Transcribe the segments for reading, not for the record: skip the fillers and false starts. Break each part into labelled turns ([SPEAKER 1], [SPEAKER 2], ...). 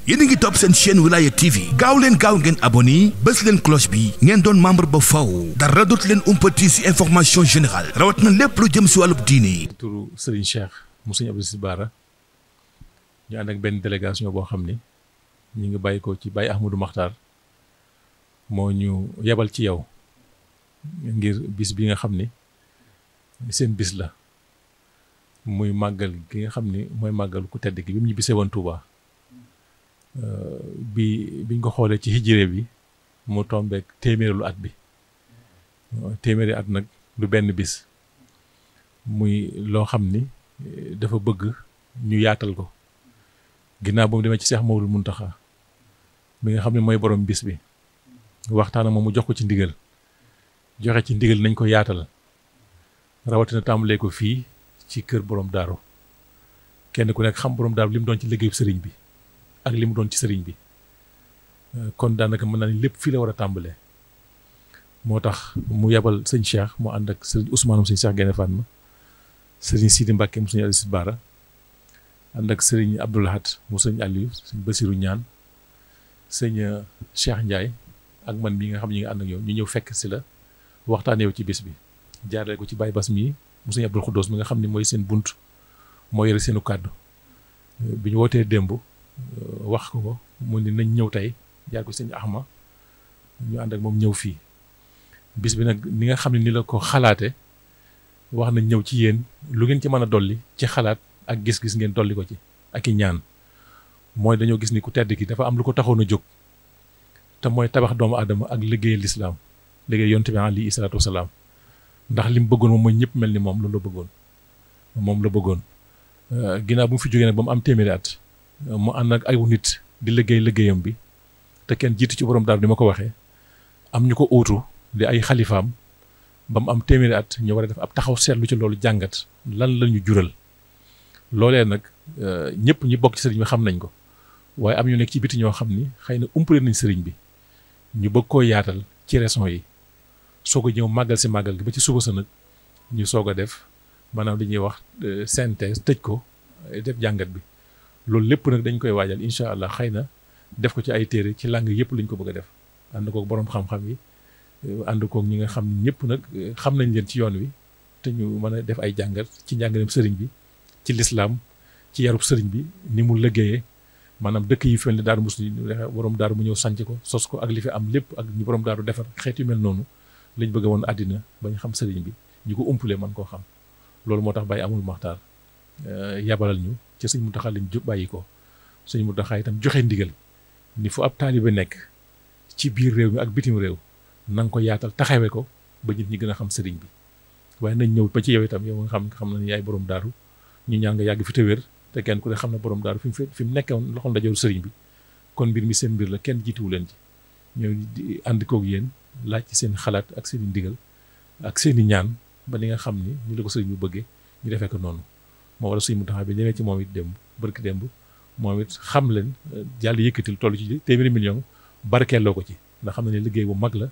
[SPEAKER 1] yéen a ngi topp seen chaîne Wilaya TV gaaw leen ngeen abonné bés leen cloche bi ngeen doon membre ba faw dara dootu leen umpati ci information générale rawat na lépp lu jëm ci wàllub diine.
[SPEAKER 2] turu Serigne Cheikh mu Serigne Abdou Aziz Bara ñu ànd ak benn délégation boo xam ni ñu ngi bàyyi ko ci Baye Ahmadou Makhtar moo ñu yebal ci yow ngir bis bi nga xam ni seen bis la muy màggal gi nga xam ni mooy màggal ku tedd gi bi mu ñu bisee woon Touba. biñ ko xoolee ci hijré bi mu tombeek téeméeralu at bi téeméeri at nag du benn bis muy loo xam ni dafa bëgg ñu yaatal ko ginnaaw boobu demee ci Cheikh Mawlud Muntaxa mi nga xam ne mooy borom bis bi waxtaan ak moom mu jox ko ci ndigal joxe ci ndigal nañ ko yaatal rawatina tàmbalee ko fii ci kër borom daaru kenn ku nekk xam borom daaru li mu doon ci liggéeyu sëriñ bi ak li mu doon ci sëriñ bi kon daanaka mën naa ni lépp fii la war a tàmbalee moo tax mu yebal sëñ Cheikh mu ànd ak sëriñ Ousmane sëñ Cheikh Gaïndé Fatma sëriñ Sidi Mbacke mu sëñ Abdou Aziz Bara ànd ak sëriñ Abdou Lahad mu sëñ Aliou sëñ Basirou Ñaan sëñ Cheikh Ndiaye ak man mii nga xam ñi nga ànd ak yow ñu ñëw fekk si la waxtaanee yow ci bis bi jaarale ko ci Baye Bass mii mu sëñ Abdoul Khoudous mi nga xam ne mooy seen bunt moo yore seenu kàddu bi ñu wootee démb wax ko mu ni nañ ñëw tey jaar ko sëñ Axma ñu ànd ak moom ñëw fii bis bi nag ni nga xam ne ni la ko xalaate wax nañ ñëw ci yéen lu ngeen ci mën a dolli ci xalaat ak gis-gis ngeen dolli ko ci ak i ñaan mooy dañoo gis ni ku tedd ki dafa am lu ko taxoon a jóg te mooy tabax doomu aadama ak liggéeyal lislaam liggéey yonent bi alayhi salaatu wasalaam ndax li mu bëggoon moom mooy ñëpp mel ni moom loolu la bëggoon ginnaaw bu mu fi jógee nag ba mu am téeméeri at mu ànd ak ay nit di liggéeyam bi te kenn jiitu ci borom daaru di ma ko waxee am ñu ko uutu di ay xalifaam ba mu am téeméeri at ñu war a def ab taxaw seetlu ci loolu jàngat lan la ñu jural loolee nag ñëpp ñi bokk ci sëriñ bi xam nañ ko waaye am ñu nekk ci biti ñoo xam ni xëy na umpale nañ sëriñ bi ñu bëgg koo yaatal ci raison yi soog a ñëw màggal si màggal gi ba ci suba sa nag ñu soog a def maanaam li ñuy wax synthèse tëj ko def jàngat bi loolu lépp nag dañ koy waajal incha allah xëy na def ko ci ay téere ci làng yëpp lañ ko bëgg a def ànd koog borom xam-xam yi ànd koog ñi nga xam ñëpp nag xam nañ leen ci yoon wi te ñu mën a def ay jàngat ci njàngaleem sëriñ bi ci lislaam ci yarub sëriñ bi ni mu liggéeyee maanaam dëkk yi fi mel ni daaru mus borom daaru mu ñëw sanc ko sos ko ak li fi am lépp ak ñi borom daaru defar xeet yu mel noonu lañ bëgg woon àddina bañ xam sëriñ bi ñu ko umpalee man koo xam loolu moo tax Baye Ahmadou Makhtar yabalal ñu ci sëñ Muntaxa lañ bàyyi ko sëñ Muntaxa itam joxe ndigal ni fu ab taalibe nekk ci biir réew mi ak bitim réew na nga ko yaatal taxawee ko ba nit ñi gën a xam sëriñ bi waaye nañ ñëw ba ci yow itam yow nga xam na ni yaay borom daaru ñu ñaan nga yàgg fi te wér te kenn ku ne xam na borom daaru fi mu nekkoon loxol ndajooru sëriñ bi kon mbir mi seen mbir la kenn jiituwu leen ci ñëw di ànd koog yéen laaj ci seen xalaat ak seen i ndigal ak seen i ñaan ba li nga xam ni la ko sëriñ bi bëggee ñu defee ko noonu moo wala suñu Muntaxa bi demee ci moom it barki démb moom it xam leen jàll yëkkatil toll ci téeméeri million barkeeloo ko ci ndax xam na ne liggéey bu mag la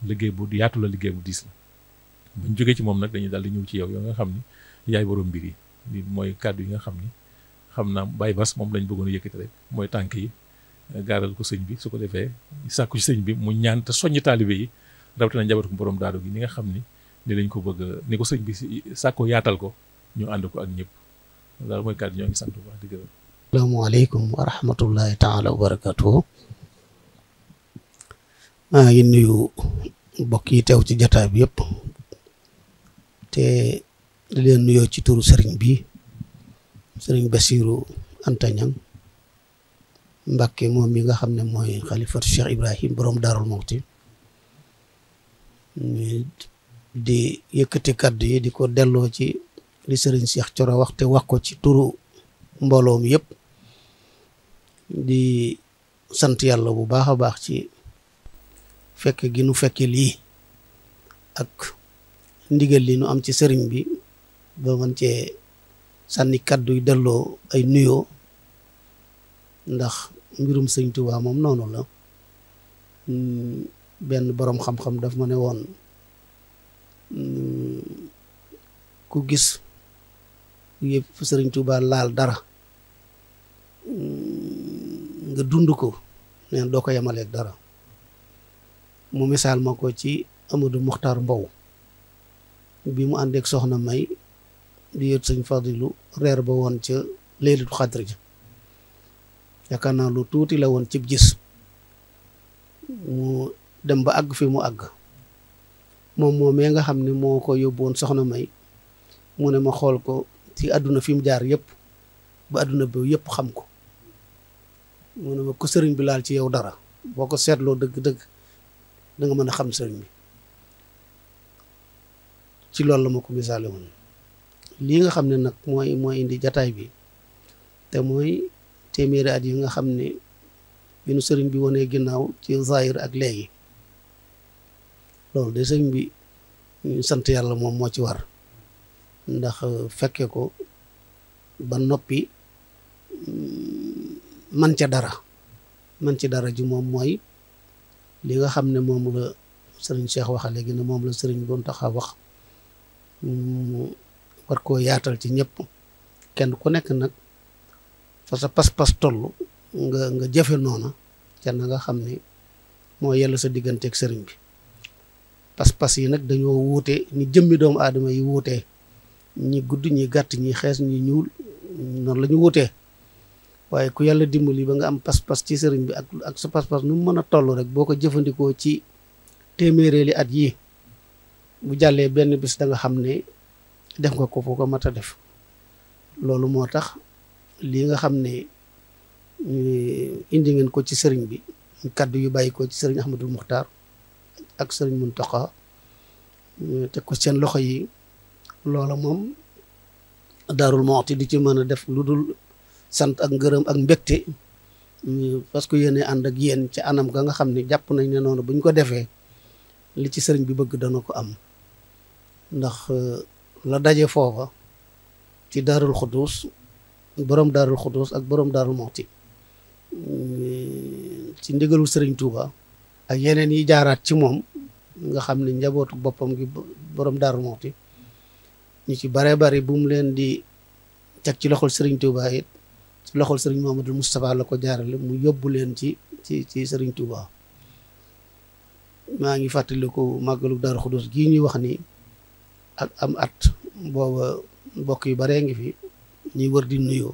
[SPEAKER 2] liggéey bu yaatu la liggéey bu diis la buñ jógee ci moom nag dañuy daal di ñëw ci yow nga xam ni yaay borom mbir yi li mooy kàddu yi nga xam ni xam naa Baye Bass moom lañ bëggoon a yëkkati rek mooy tànk yi gaaral ko sëñ bi su ko defee sàkku ci sëñ bi mu ñaan te soññ taalibe yi rawatina njabootu ko borom daaru gi ni nga xam ni lañ ko bëgg ni ko sëñ bi sàkkoo yaatal ko ñu ànd ko ak ñëpp daal mooy kàddu ñoo ngi sant bu baax di gërëm.
[SPEAKER 3] asalaamaaleykum wa rahmatullahi taala wa barakatuhu. maa ngi nuyu mbokk yi teew ci jotaay bi yëpp te di leen nuyoo ci turu sëriñ bi sëriñ Bassirou Anta Niang Mbàkke moom mi nga xam ne mooy xalifatu Cheikh Ibrahim borom Daarul Muxti di yëkkati kaddu yi di ko delloo ci li sëriñ Cheikh Thioro wax te wax ko ci turu mbooloo mi yëpp di sant yàlla bu baax a baax ci fekk gi nu fekke lii ak ndigal li nu am ci sëriñ bi ba mën cee sànni kaddu yi delloo ay nuyoo ndax mbirum sëñ Tuubaa moom noonu la benn boroom xam-xam daf ma ne woon ku gis yëpp sëriñ Tuubaa laal dara nga dund ko neen doo ko yemaleeg dara. mu misaal ma ko ci Amadou Muxtaar Mbow bi mu àndeek soxna May di yët sëñ Fadilu reer ba woon ca Leylatu Xadri ja yaakaar naa lu tuuti la woon cib gis mu dem ba àgg fi mu àgg moom moomee nga xam ne moo ko yóbbu woon soxna May mu ne ma xool ko ci àdduna fi mu jaar yëpp ba àdduna bi yëpp xam ko mu ne ma ko sëriñ bi laal ci yow dara boo ko seetloo dëgg-dëgg da nga mën a xam sëriñ bi. ci loolu la ma ko misaale woon lii nga xam ne nag mooy indi jataay bi te mooy téeméeri at yi nga xam ne bi nu sëriñ bi wanee ginnaaw ci zahir ak léegi loolu de sëriñ bi ñu sant yàlla moom moo ci war ndax fekke ko ba noppi man ci dara ji moom mooy li nga xam ne moom la sëriñ Cheikh waxa léegi ne moom la sëriñ Mountakha wax war koo yaatal ci ñëpp kenn ku nekk nag fa sa pas-pas toll nga jëfe noona ca na nga xam ne moo yella sa digganteeg sëriñ bi pas-pas yi nag dañoo wuute ni jëmmi doomu aadama yi wuutee ñi gudd ñi gàtt ñi xees ñi ñuul noonu la ñu wuutee waaye ku yàlla dimbali ba nga am pas-pas ci sëriñ bi ak sa pas-pas nu mu mën a toll rek boo ko jëfandikoo ci téeméeréeli at yi bu jàllee benn bis da nga xam ne def nga ko foo ko mat a def loolu moo tax lii nga xam ne indi ngeen ko ci sëriñ bi kaddu yu bàyyi ko ci sëriñ Ahmadul Muxtaar ak sëriñ Muntaxa teg ko seen loxo yi loola moom Daarul Muxti di ci mën a def lu dul sant ak ngërëm ak mbégte parce que yéene ànd ak yéen ci anam ga nga xam ne jàpp nañ ne noonu buñ ko defee li ci sëriñ bi bëgg dana ko am ndax la daje foofa ci Daarul Xuddus borom Daarul Xuddus ak borom Daarul Muxti ci ndigalul sëriñ Touba ak yeneen yi jaaraat ci moom nga xam ne njabootu boppam gi borom Daarul Muxti ñu ci bare bari bu mu leen di teg ci loxol sëriñ Touba it ci loxol sëriñ Mouhamadou Moustapha la ko jaarale mu yóbbu leen ci sëriñ Touba. maa ngi fàttaliku màggalu Daaru Xuddus gii ñuy wax ni ak am at booba mbokk yu baree ngi fi ñuy wër di nuyoo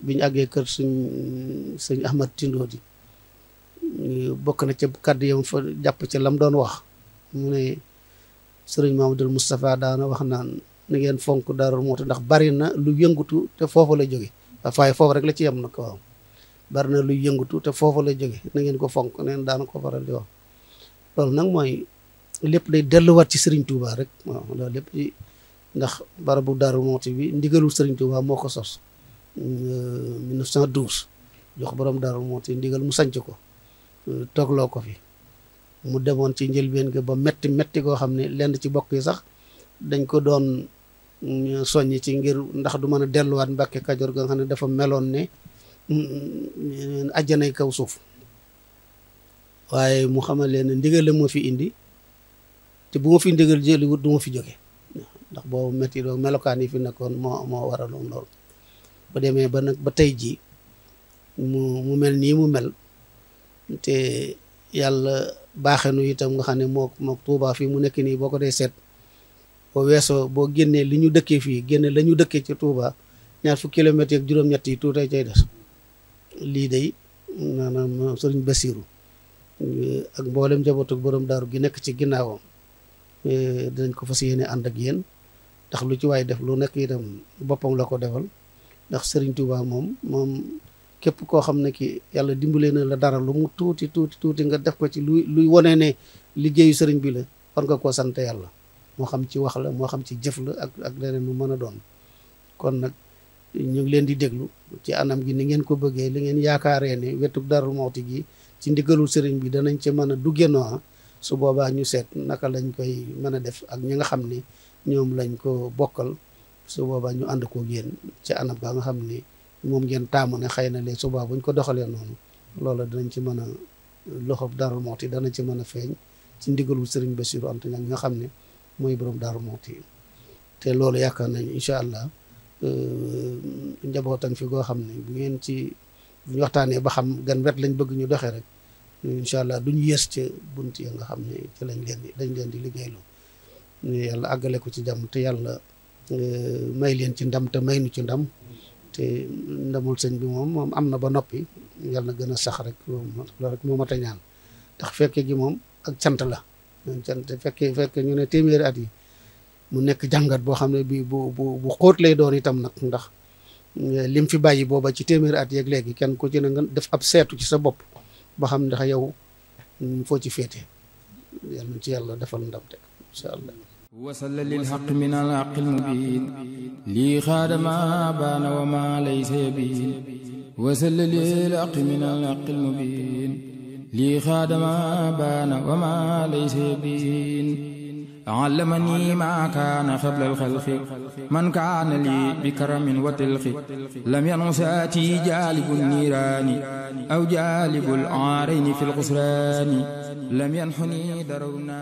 [SPEAKER 3] biñu àggee kër sëñ Ahmad Tindoodi bokk na ca kàddu yam fa jàpp ca lam doon wax mu ne sëriñ Mamadou Moustapha daana wax naan na ngeen fonk Daaru Muxti ndax bari na lu yëngutu te foofu la jóge waaye foofu rek la ci yem nag waaw bari na lu yëngutu te foofu la jóge na ngeen ko fonk neen daana ko faral di wax loolu nag mooy lépp day delluwaat ci Serigne Touba rek waaw loolu lépp ci ndax barabu Daaru Muxti bi ndigalul Serigne Touba moo ko sos 1912 jox borom Daaru Muxti ndigal mu sanc ko toogloo ko fi mu demoon ci njëlbeen ga ba metti koo xam ne lenn ci bokk yi sax dañ ko doon soññ ci ngir ndax du mën a delluwaat Mbàkke Kajoor ga nga xam ne dafa meloon ne ajjanay kaw suuf waaye mu xamal leen ne ndigal la moo fi indi te bu ma fi ndigal jëliwut du ma fi jóge ndax boobu métti doo melokaan yi fi nekkoon moo waraloon loolu ba demee ba nag ba tey jii mu mel nii mu mel te yàlla baaxe nu itam nga xam ne moo Tuubaa fii mu nekk nii boo ko dee seet boo weesoo boo génnee li ñu dëkkee fii génne la ñu dëkkee ci Tuubaa ñaar fukki kilomètres ak juróom-ñett yi tuutay cay des lii day maanaam sëriñ Basiiru ak mboolem njabootu borom daaru gi nekk ci ginnaawam dinañ ko fas yéene ànd ak yéen ndax lu ci waay def lu nekk itam boppam la ko defal ndax Serigne Touba moom képp koo xam ne ki yàlla dimbalee na la dara lu mu tuuti nga def ko ci luy wone ne liggéeyu Serigne bi la war nga koo sant yàlla moo xam ci wax la moo xam ci jëf la ak leneen mu mën a doon kon nag ñu ngi leen di déglu ci anam gi ni ngeen ko bëggee li ngeen yaakaaree ne wetu Daaru Muxti gi ci ndigalul sëriñ bi danañ ci mën a duggeenoo su boobaa ñu seet naka lañ koy mën a def ak ñi nga xam ne ñoom lañ ko bokkal su boobaa ñu ànd ko yéen ci anam ba nga xam ne moom ngeen taamu ne xëy na léegi su boobaa buñ ko doxalee noonu loola danañ ci mën a loxob Daaru Muxti danañ ci mën a feeñ ci ndigalul sëriñ Bassirou Anta Niang nga xam ne mooy borom Daaru Muxti te loolu yaakaar nañ incha allah njabootan fi goo xam ne bu ngeen ci bu ñu waxtaanee ba xam gan wet lañ bëgg ñu doxee rek incha allah duñu yées ca bunt ya nga xam ne ci dañ leen di liggéeylu yàlla àggale ko ci jàmm te yàlla may leen ci ndam te may nu ci ndam te ndamul sëñ bi moom am na ba noppi yàlla na gën a sax rek loolu rek moo mat a ñaan ndax fekke gi moom ak cant la cant fekke ñu ne téeméeri at yi mu nekk jàngat boo xam ne bi bu xóot lay doon itam nag ndax lim fi bàyyi booba ci téeméeri at yeeg léegi kenn ku ci ne nga def ab seetu ci sa bopp ba xam ndax yow foo ci féete yàlla na ci yàlla defal ndam te incha allah
[SPEAKER 4] wasalla lil haqq min al haqqil mubin lii xaadama baana wa ma laysa yabin wasalla lil haqq min al haqqil mubin lii xaadama baana wa ma laysa yabin علمني ما كان قبل الخلق من كان لي بكرم وتلق لم ينساتي جالب النيران أو جالب العارين في القسران لم ينحني درونا